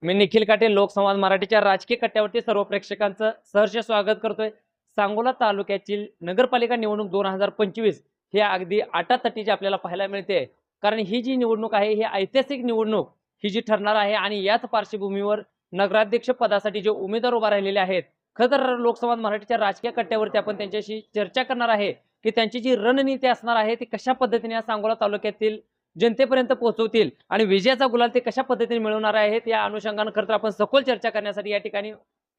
मी निखिल काटे लोकसंवाद मराठीच्या राजकीय कट्ट्यावरती सर्व प्रेक्षकांचं सहर्ष स्वागत करतोय। सांगोला तालुक्यातील नगरपालिका निवडणूक 2025 ही अगदी आटातटीची आपल्याला पाहायला मिळते। कारण ही जी निवडणूक आहे ही ऐतिहासिक निवडणूक ही जी ठरणार आहे आणि याच पार्श्वभूमीवर नगराध्यक्ष पदासाठी जे उमेदवार उभा राहिलेले आहेत, खरं तर लोकसंवाद मराठीच्या राजकीय कट्ट्यावरती आपण त्यांच्याशी चर्चा करणार आहे की त्यांची जी रणनीती असणार आहे ती कशा पद्धतीने सांगोला तालुक्यातील जनतेपर्यंत पोहोचवतील आणि विजयाचा गुलाल ते कशा पद्धतीने मिळवणार आहेत या अनुषंगाने खरं तर आपण सखोल चर्चा करण्यासाठी या ठिकाणी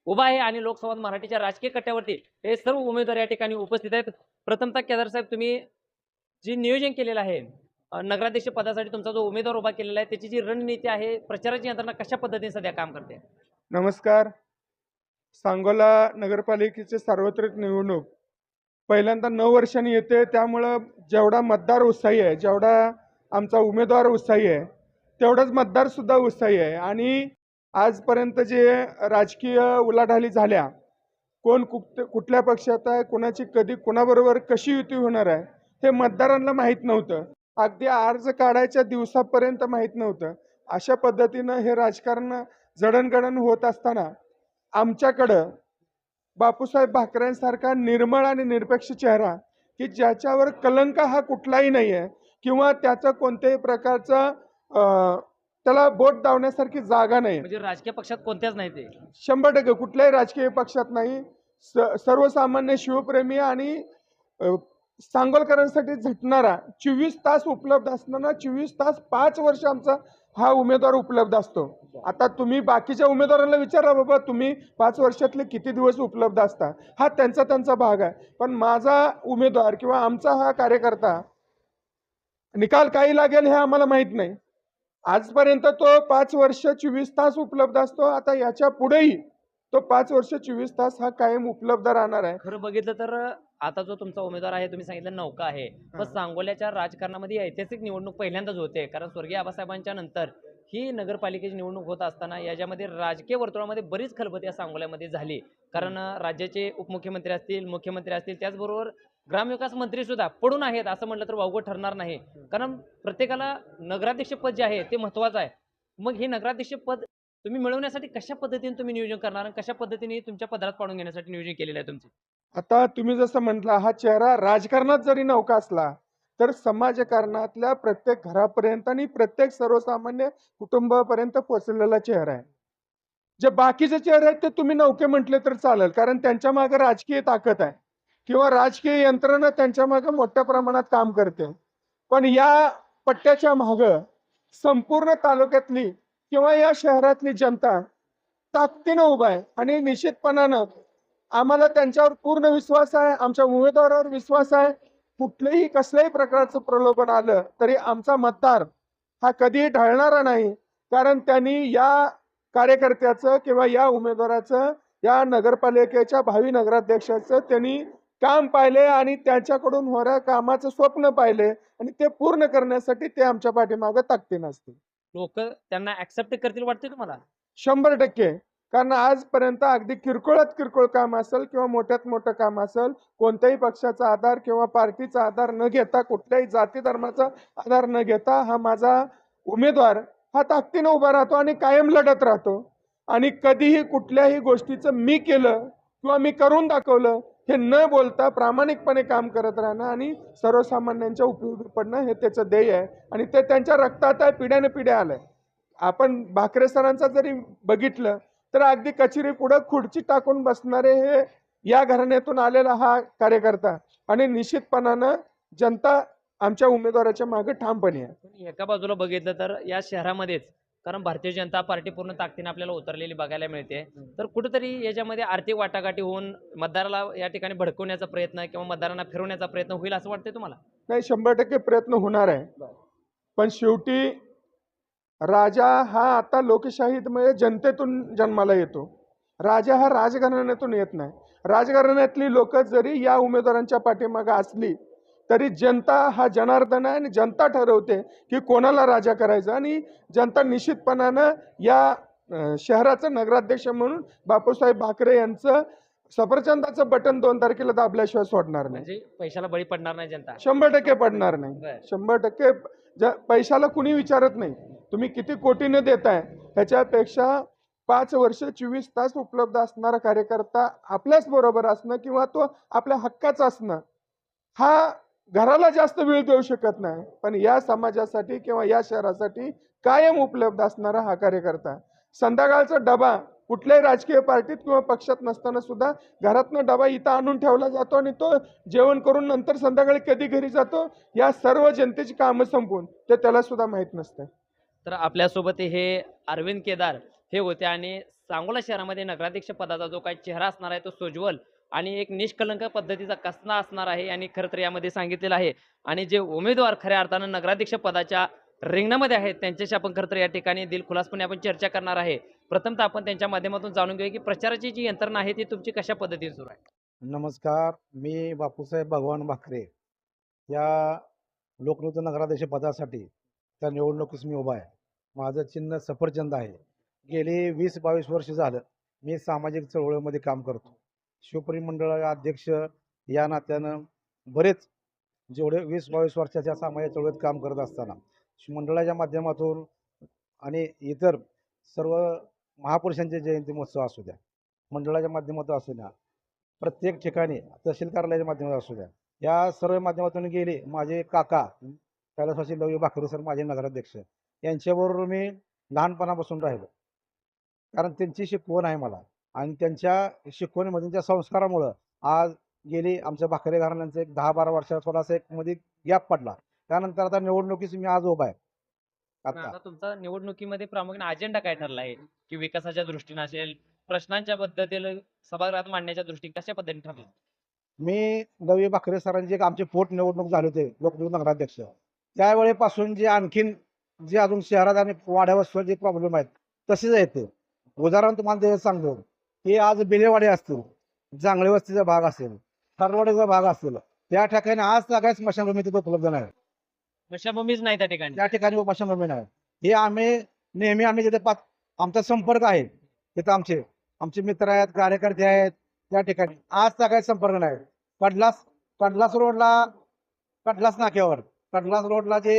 उभा आहे। आणि लोकसंवाद मराठीच्या राजकीय कट्ट्यावरती हे सर्व उमेदवार या ठिकाणी उपस्थित आहेत। प्रथमतः केदार साहेब, तुम्ही जी नियोजन केलेलं आहे नगराध्यक्ष पदासाठी तुमचा जो उमेदवार उभा केलेला आहे त्याची जी रणनीती आहे, प्रचाराची यंत्रणा कशा पद्धतीने सध्या काम करते? नमस्कार। सांगोला नगरपालिकेची सार्वत्रिक निवडणूक पहिल्यांदा 9 वर्षांनी येते, त्यामुळं जेवढा मतदार उत्साही आहे, जेवढा आमचा उमेदवार उत्साही आहे, तेवढाच मतदार सुद्धा उत्साही आहे। आणि आजपर्यंत जे राजकीय उलाढाली झाल्या, कोण कुठल्या पक्षात आहे, कोणाची कधी कोणाबरोबर कशी युती होणार आहे, हे मतदारांना माहीत नव्हतं। अगदी अर्ज काढायच्या दिवसापर्यंत माहीत नव्हतं। अशा पद्धतीनं हे राजकारण जडणघडण होत असताना आमच्याकडं बापूसाहेब भाकरेंसारखा निर्मळ आणि निरपेक्ष चेहरा, की ज्याच्यावर कलंक हा कुठलाही नाही आहे किंवा त्याचं कोणत्याही प्रकारचं त्याला बोट दावण्यासारखी जागा नाही। म्हणजे राजकीय पक्षात कोणत्याच नाही ते 100% कुठल्याही राजकीय पक्षात नाही। सर्वसामान्य शिवप्रेमी आणि सांगोलकरांसाठी झटणारा 24 तास उपलब्ध असताना 24 तास 5 वर्ष आमचा हा उमेदवार उपलब्ध असतो। आता तुम्ही बाकीच्या उमेदवारांना विचारा, बाबा तुम्ही 5 वर्षातले किती दिवस उपलब्ध असता, हा त्यांचा भाग आहे। पण माझा उमेदवार किंवा आमचा हा कार्यकर्ता निकाल काही लागेल हे आम्हाला माहित नाही। आजपर्यंत तो 5 वर्ष 24 तास उपलब्ध असतो। आता याच्या पुढेही तो 5 वर्ष 24 तास हा कायम उपलब्ध राहणार आहे। खरं बघितलं तर आता जो तुमचा उमेदवार आहे, तुम्ही सांगितलं नौका आहे, पण सांगोल्याच्या राजकारणामध्ये ऐतिहासिक निवडणूक पहिल्यांदाच होते। कारण स्वर्गीय आबासाहेबांच्या नंतर ही नगरपालिकेची निवडणूक होत असताना याच्यामध्ये राजकीय वर्तुळामध्ये बरीच खलबती या सांगोल्यामध्ये झाली। कारण राज्याचे उपमुख्यमंत्री असतील, मुख्यमंत्री असतील, त्याचबरोबर ग्रामविकास मंत्री सुद्धा पडून आहेत असं म्हटलं तर वावगं ठरणार नाही। कारण प्रत्येकाला नगराध्यक्ष पद जे आहे ते महत्त्वाचं आहे। मग हे नगराध्यक्ष पद तुम्ही मिळवण्यासाठी कशा पद्धतीने तुम्ही नियोजन करणार आणि कशा पद्धतीने तुमच्या पदरात पाडून घेण्यासाठी नियोजन केलेलं आहे तुमचं? आता तुम्ही जसं म्हटला, हा चेहरा राजकारणात जरी नौका असला तर समाजकारणातल्या प्रत्येक घरापर्यंत आणि प्रत्येक सर्वसामान्य कुटुंबापर्यंत पोहोचलेला चेहरा आहे। जे बाकीचे चेहरे आहेत ते तुम्ही नौके म्हटले तर चालेल, कारण त्यांच्या मागे राजकीय ताकद आहे किंवा राजकीय यंत्रणा त्यांच्या मागे मोठ्या प्रमाणात काम करते। पण या पट्ट्याच्या मागे संपूर्ण तालुक्यातली किंवा या शहरातली जनता ताकदीनं उभा आहे आणि निश्चितपणानं आम्हाला त्यांच्यावर पूर्ण विश्वास आहे, आमच्या उमेदवारावर विश्वास आहे। कुठलेही कसल्याही प्रकारचं प्रलोभन आलं तरी आमचा मतदार हा कधीही ढळणारा नाही, कारण त्यांनी या कार्यकर्त्याचं किंवा या उमेदवाराचं, या नगरपालिकेच्या भावी नगराध्यक्षाचं त्यांनी काम पाहिले आणि त्यांच्याकडून होणाऱ्या कामाचं स्वप्न पाहिले आणि ते पूर्ण करण्यासाठी ते आमच्या पाठीमागे ताकदीनं असतील। लोक त्यांना ऍक्सेप्ट करतील वाटते तुम्हाला? 100%। कारण आजपर्यंत अगदी किरकोळात किरकोळ काम असेल किंवा मोठ्यात मोठं काम असेल, कोणत्याही पक्षाचा आधार किंवा पार्टीचा आधार न घेता, कुठल्याही जाती धर्माचा आधार न घेता हा माझा उमेदवार हा ताकदीनं उभा राहतो आणि कायम लढत राहतो। आणि कधीही कुठल्याही गोष्टीचं मी केलं किंवा मी करून दाखवलं हे न बोलता प्रामाणिकपणे काम करत राहणं आणि सर्वसामान्यांच्या उपयोगी पडणं हे त्याचं ध्येय आहे आणि ते त्यांच्या रक्तात आहे, पिढ्याने पिढ्या आलंय। आपण भाकरे सरांचा जरी बघितलं तर अगदी कचेरी पुढे खुर्ची टाकून बसणारे हे या घराण्यातून आलेला हा कार्यकर्ता आणि निश्चितपणानं जनता आमच्या उमेदवाराच्या मागे ठामपणे आहे। एका बाजूला बघितलं तर या शहरामध्येच, कारण भारतीय जनता पार्टी पूर्ण ताकदीने आपल्याला उतरलेली बघायला मिळते, तर कुठेतरी याच्यामध्ये आर्थिक वाटाघाटी होऊन मतदाराला या ठिकाणी भडकवण्याचा प्रयत्न किंवा मतदारांना फिरवण्याचा प्रयत्न होईल असं वाटतंय तुम्हाला? नाही, 100% प्रयत्न होणार आहे। पण शेवटी राजा हा आता लोकशाहीमध्ये जनतेतून जन्माला येतो। राजा हा राजघराण्यातून येत नाही। राजघराण्यातली लोक जरी या उमेदवारांच्या पाठीमागे असली तरी जनता हा जनार्दन आहे आणि जनता ठरवते की कोणाला राजा करायचं आणि जनता निश्चितपणानं या शहराचं नगराध्यक्ष म्हणून बापूसाहेब भाकरे यांचं सफरचंदाचं बटन 2 तारखेला दाबल्याशिवाय सोडणार नाही। म्हणजे पैशाला बळी पडणार नाही जनता? 100% पडणार नाही। 100% पैशाला कुणी विचारत नाही, तुम्ही किती कोटीने देताय, ह्याच्यापेक्षा 5 वर्ष 24 तास उपलब्ध असणारा कार्यकर्ता आपल्याच बरोबर असणं किंवा तो आपल्या हक्काचा असणं, हा घराला जास्त वेळ देऊ शकत नाही. पण या समाजासाठी किंवा या शहरासाठी कायम उपलब्ध असणारा हा कार्यकर्ता. संध्याकाळचा डबा कुठल्याही राजकीय पार्टीत किंवा पक्षात नसताना सुद्धा घरातनं डबा इथं आणून ठेवला जातो आणि तो जेवण करून नंतर संध्याकाळी कधी घरी जातो, या सर्व जनतेची कामं संपवून ते त्याला सुद्धा माहीत नसतं. तर आपल्यासोबत हे अरविंद केदार हे होते आणि सांगोला शहरामध्ये नगराध्यक्ष पदाचा जो काही चेहरा असणार आहे तो सोज्वल आणि एक निष्कलंक पद्धतीचा कसना असणार आहे आणि खरं तर यामध्ये सांगितलेलं आहे. आणि जे उमेदवार खऱ्या अर्थानं नगराध्यक्ष पदाच्या रिंगणामध्ये आहेत त्यांच्याशी आपण खरं तर या ठिकाणी दिलखुलासपणे आपण चर्चा करणार आहे. प्रथमतः आपण त्यांच्या माध्यमातून जाणून घेऊया की प्रचाराची जी यंत्रणा आहे ती तुमची कशा पद्धतीने सुरू आहे. नमस्कार, मी बापूसाहेब भगवान भाकरे या लोकनृत्य नगराध्यक्ष पदासाठी त्या निवडणुकीस मी उभा आहे. माझं चिन्ह सफरचंद आहे. गेली 20-22 वर्ष झालं मी सामाजिक चळवळीमध्ये काम करतो. शिवप्रेमी अध्यक्ष या नात्यानं बरेच जेवढे 20-22 वर्षाच्या सामाजिक चळवळीत काम करत असताना मंडळाच्या माध्यमातून आणि इतर सर्व महापुरुषांचे जयंती महोत्सव असू द्या, मंडळाच्या माध्यमातून असू द्या, प्रत्येक ठिकाणी तहसील कार्यालयाच्या माध्यमातून असू द्या, या सर्व माध्यमातून गेले माझे काका कैलासवासी लवजी भाकरे सर माझे नगराध्यक्ष यांच्याबरोबर मी लहानपणापासून राहिलो. कारण त्यांची शिकवण आहे मला आणि त्यांच्या शिकवणीमध्ये त्यांच्या संस्कारामुळं आज गेली आमच्या भाकरे घराण्यांचं एक 10-12 वर्षात थोडासा एक मध्ये गॅप पडला. त्यानंतर आता निवडणुकीस मी आज उभा आहे. पण आता आता तुमचा निवडणुकीमध्ये प्रामुख्याने अजेंडा काय ठरला आहे की विकासाच्या दृष्टीने असेल प्रश्नांच्या पद्धतीने सभागृहात मांडण्याच्या दृष्टीने कशा पद्धतीने ठरलं. मी लवजी भाकरे सरांची एक आमची पोट निवडणूक झाली होते लोकनिवडणूक नगराध्यक्ष, त्यावेळेपासून जे आणखीन जे अजून शहरात आणि वाड्यावस्तीवर जे प्रॉब्लेम आहेत तसेच आहेत ते. उदाहरण तुम्हाला द्यायचं सांगतो की आज बेलेवाडी असतील, जांगळे वस्तीचा भाग असेल, खारवाडीचा भाग असेल, त्या ठिकाणी आज सगळ्या स्मशानभूमी तिथे उपलब्ध नाही. दशाभूमीच नाही त्या ठिकाणी. त्या ठिकाणी स्मशानभूमी नाही. हे आम्ही नेहमी जिथे आमचा संपर्क आहे तिथं आमचे आमचे मित्र आहेत, कार्यकर्ते आहेत, त्या ठिकाणी आज सगळ्यात संपर्क नाही. कडलास कडलास रोडला कडलास नाक्यावर कडलास रोडला जे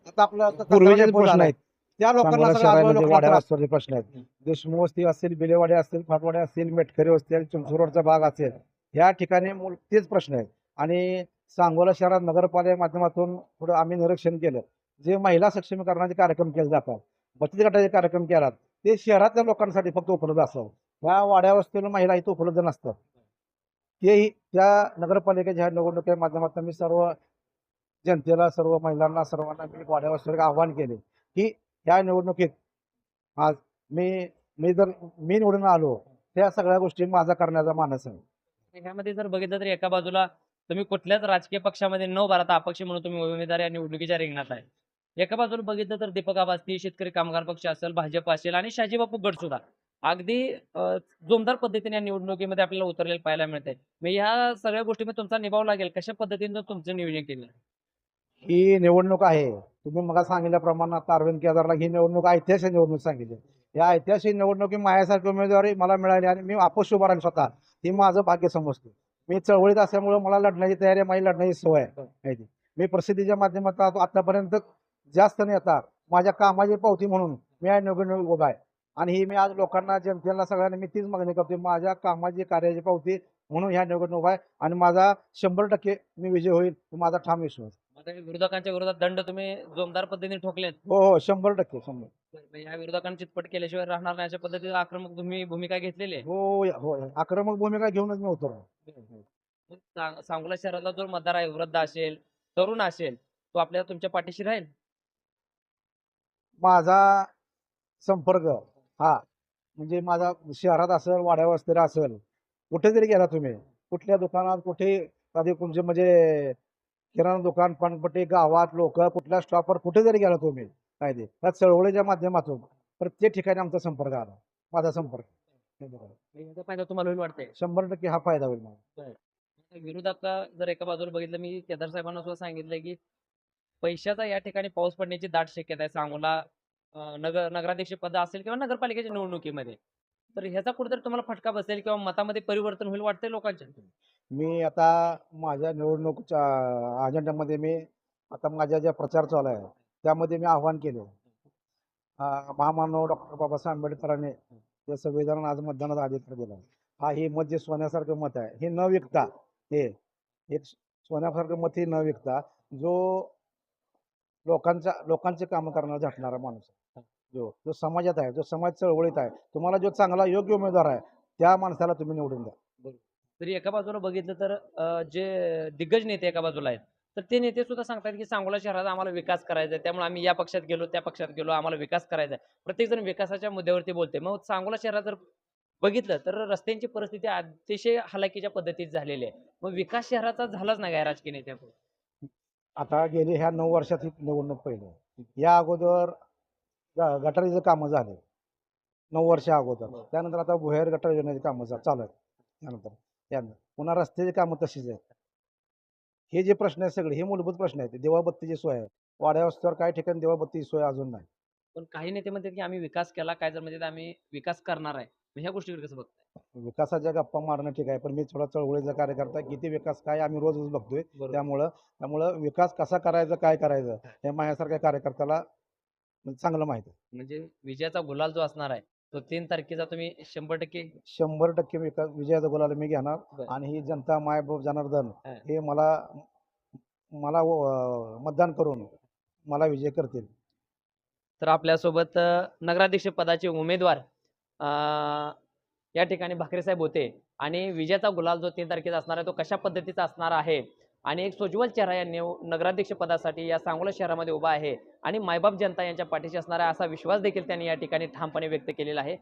आता आपलं पूर्वीचे प्रश्न आहेत त्या लोकांना सगळं प्रश्न आहेत. देशमुख वस्ती असेल, बिलेवाडी असेल, फाटवाडी असेल, मेटकरी वस्ती असेल, चिंचवड रोडचा भाग असेल, या ठिकाणी तेच प्रश्न आहेत. आणि सांगोला शहरात नगरपालिकेच्या माध्यमातून थोडं आम्ही निरीक्षण केलं, जे महिला सक्षमीकरणाचे कार्यक्रम केले जातात, बचत गटाचे कार्यक्रम केलात, ते शहरातल्या लोकांसाठी फक्त उपलब्ध असावं. ह्या वाड्या वस्तीला महिला इथं उपलब्ध नसतात. तेही त्या नगरपालिकेच्या निवडणुकीच्या माध्यमातून मी सर्व जनतेला, सर्व महिलांना, सर्वांना मी वाड्या वस्तीवर आवाहन केले की ह्या निवडणुकीत आज मी निवडून आलो त्या सगळ्या गोष्टी माझा करण्याचा मानस आहे. ह्यामध्ये जर बघितलं तर एका बाजूला तुम्ही कुठल्याच राजकीय पक्षामध्ये न भरता अपक्ष म्हणून तुम्ही उमेदवार या निवडणुकीच्या रिंगणात आहे. एका बाजूला बघितलं तर दीपक आबा असतील, शेतकरी कामगार पक्ष असेल, भाजप असेल आणि शाजीबापू गट सुद्धा अगदी जोमदार पद्धतीने या निवडणुकीमध्ये आपल्याला उतरलेलं पाहायला मिळतंय. मग ह्या सगळ्या गोष्टीमध्ये तुमचा निभाव लागेल. कशा पद्धतीने तुमचं नियोजन केलं. ही निवडणूक आहे, तुम्ही मला सांगितल्याप्रमाणे आता अरविंद केदारला ही निवडणूक ऐतिहासिक निवडणूक सांगितली. या ऐतिहासिक निवडणुकीत माझ्यासारखी उमेदवारी मला मिळाली आणि मी अपक्ष उभा राहिलो स्वतः, हे माझं भाग्य समजतो. मी चळवळीत असल्यामुळे मला लढण्याची तयारी आहे, माझी लढण्याची सवय आहे. मी प्रसिद्धीच्या माध्यमातून आतापर्यंत जास्त नाही, आता माझ्या कामाची पावती म्हणून मी या निवडणूक उभा आहे. आणि ही मी आज लोकांना, जनतेला, सगळ्यांना मी तीच मागणी करते, माझ्या कामाची कार्याची पावती म्हणून ह्या निवडणूक आहे. आणि माझा 100% मी विजय होईल, माझा ठाम विश्वास. आता विरोधकांच्या विरोधात दंड तुम्ही जोमदार पद्धतीने ठोकलेत. हो 100%. या विरोधकांना चितपट केल्याशिवाय राहणार नाही अशा पद्धतीने आक्रमक तुम्ही भूमिका घेतलेली आहे. हो आक्रमक भूमिका घेऊनच मी उतरलो. सांगोला शहरातला जो मतदार आहे, वृद्ध असेल, तरुण असेल, तो आपल्या तुमच्या पाठीशी राहील. माझा संपर्क हा म्हणजे माझा शहरात असेल, वाड्या वस्तीला असेल, कुठे जरी गेला तुम्ही, कुठल्या दुकानात, कुठे कधी तुमचे म्हणजे किराणा दुकान, पानपट्टी, गावात लोक, कुठल्या स्टॉपवर कुठे जरी गेला तुम्ही, काय ते त्या चळवळीच्या माध्यमातून प्रत्येक ठिकाणी आमचा संपर्क आला. माझा संपर्क याचा फायदा तुम्हाला होईल वाटतंय. 100% हा फायदा होईल मला. विरोधातला जर एका बाजूला बघितलं, मी केदार साहेबांना सुद्धा सांगितलंय की पैशाचा या ठिकाणी पाऊस पडण्याची दाट शक्यता आहे सांगोला नगराध्यक्ष पद असेल किंवा नगरपालिकेच्या निवडणुकीमध्ये. तर ह्याचा कुठेतरी तुम्हाला फटका बसेल किंवा मतामध्ये परिवर्तन होईल वाटतंय लोकांच्या. मी आता माझ्या निवडणूकच्या अजेंड्यामध्ये मी आता माझ्या ज्या प्रचार चालू आहे त्यामध्ये मी आव्हान केले, महामानव डॉक्टर बाबासाहेब आंबेडकरांनी ते संविधान आज मतदानाचा अधिकार दिला. हे मत जे सोन्यासारखं मत आहे, हे न विकता हे एक सोन्यासारखं मत हे न विकता जो लोकांचे काम करणारा झटणारा माणूस आहे. जो समाजात आहे, जो समाज चळवळीत आहे, तुम्हाला जो चांगला योग्य उमेदवार आहे त्या माणसाला तुम्ही निवडून द्या. तरी एका बाजूला बघितलं तर जे दिग्गज नेते एका बाजूला आहेत, तर ते नेते सुद्धा सांगतात की सांगोला शहराचा आम्हाला विकास करायचा आहे, त्यामुळे आम्ही या पक्षात गेलो त्या पक्षात गेलो, आम्हाला विकास करायचा आहे. प्रत्येक जण विकासाच्या मुद्द्यावरती बोलते. मग सांगोला शहरात जर बघितलं तर रस्त्यांची परिस्थिती अतिशय हलाखीच्या पद्धतीत झालेली आहे. मग विकास शहराचा झालाच नाही काय राजकीय नेत्याकडून? आता गेली ह्या 9 वर्षात ही निवडणूक पहिली आहे. या अगोदर गटारीचे कामं झाले 9 वर्ष अगोदर. त्यानंतर आता भुयार गटार योजनेची कामं चालू आहेत. त्यानंतर पुन्हा रस्त्याची कामं तशीच आहेत. हे जे प्रश्न आहेत सगळे हे मूलभूत प्रश्न आहेत. दिवाबत्तीची सोय आहे. वाड्या वस्त्यावर काही ठिकाणी दिवाबत्तीची सोय अजून नाही. पण काही नेते म्हणतात की आम्ही विकास केला, काय जर म्हणजे आम्ही विकास करणार आहे. मग ह्या गोष्टीकडे कसं बघताय? विकासाच्या गप्पा मारणं ठीक आहे, पण मी थोडा चळवळीचा कार्यकर्ता आहे. किती विकास काय आम्ही रोजच बघतोय. बरोबर. त्यामुळं विकास कसा करायचा, काय करायचं हे माझ्यासारख्या कार्यकर्त्याला चांगलं माहिती आहे. म्हणजे विजयाचा गुलाल जो असणार आहे तो 3 तारखेचा तुम्ही 100% 100% विजयाचा गुलाल मी घेणार. बरं. आणि ही जनता मायबाप जनार्दन हा. हे मला मला मतदान करून मला विजय करतील. तर आपल्यासोबत नगराध्यक्ष पदाचे उमेदवार या ठिकाणी भाकरे साहेब होते आणि विजयाचा गुलाल जो 3 तारखेचा असणार आहे तो कशा पद्धतीचा असणार आहे आणि एक सोज्वल चेहरा या नगराध्यक्ष पदासाठी या सांगोला शहरामध्ये उभा आहे आणि मायबाप जनता यांच्या पाठीशी असणार आहे असा विश्वास देखील त्यांनी या ठिकाणी ठामपणे व्यक्त केलेला आहे.